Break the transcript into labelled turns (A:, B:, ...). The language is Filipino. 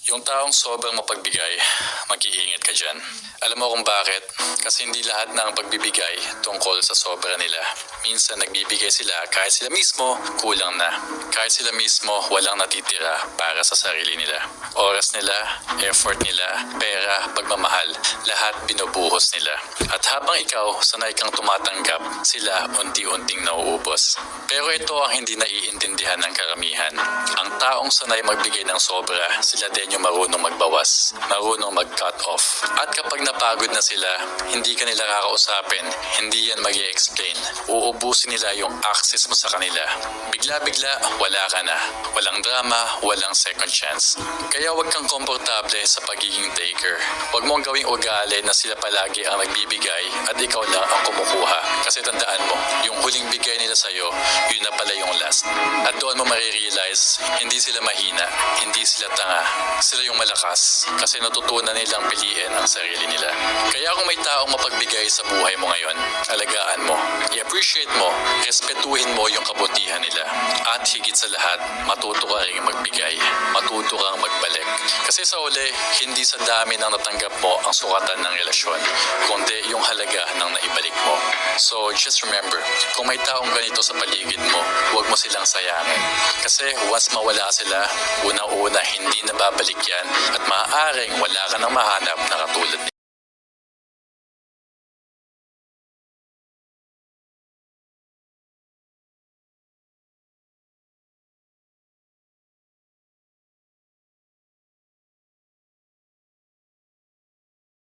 A: Yung taong sobrang mapagbigay, mag-iingat ka dyan. Alam mo kung bakit? Kasi hindi lahat ng pagbibigay tungkol sa sobra nila. Minsan nagbibigay sila kahit sila mismo kulang na. Kahit sila mismo walang natitira para sa sarili nila. Oras nila, effort nila, pera, pagmamahal, lahat binubuhos nila. At habang ikaw sanay kang tumatanggap, sila unti-unting nauubos. Pero ito ang hindi naiintindihan ng karamihan. Ang taong sanay magbigay ng sobra, sila din yung marunong magbawas, marunong mag-cut off. At kapag napagod na sila, hindi ka nila kakausapin, hindi yan mag-i-explain. Uubusin nila yung access mo sa kanila. Bigla-bigla, wala ka na. Walang drama, walang second chance. Kaya huwag kang komportable sa pagiging taker. Huwag mong gawing ugali na sila palagi ang nagbibigay at ikaw lang ang kumukuha. Kasi tandaan mo, yung huling bigay nila sa'yo, yun na pala yung last. At doon mo marirealize, hindi sila mahina, hindi sila tanga. Sila yung malakas kasi natutunan nilang piliin ang sarili nila. Kaya kung may taong mapagbigay sa buhay mo ngayon, alagaan mo, i-appreciate mo, respetuhin mo yung kabutihan nila. At higit sa lahat, matuto ka rin magbigay, matuto kang magbalik. Kasi sa uli, hindi sa dami ng natanggap mo ang sukatan ng relasyon, kundi yung halaga ng naibalik mo. So just remember, kung may taong ganito sa paligid mo, huwag mo silang sayangin. Kasi once mawala sila, unang-una hindi na babalik yan at maaaring wala ka nang mahanap na katulad nila.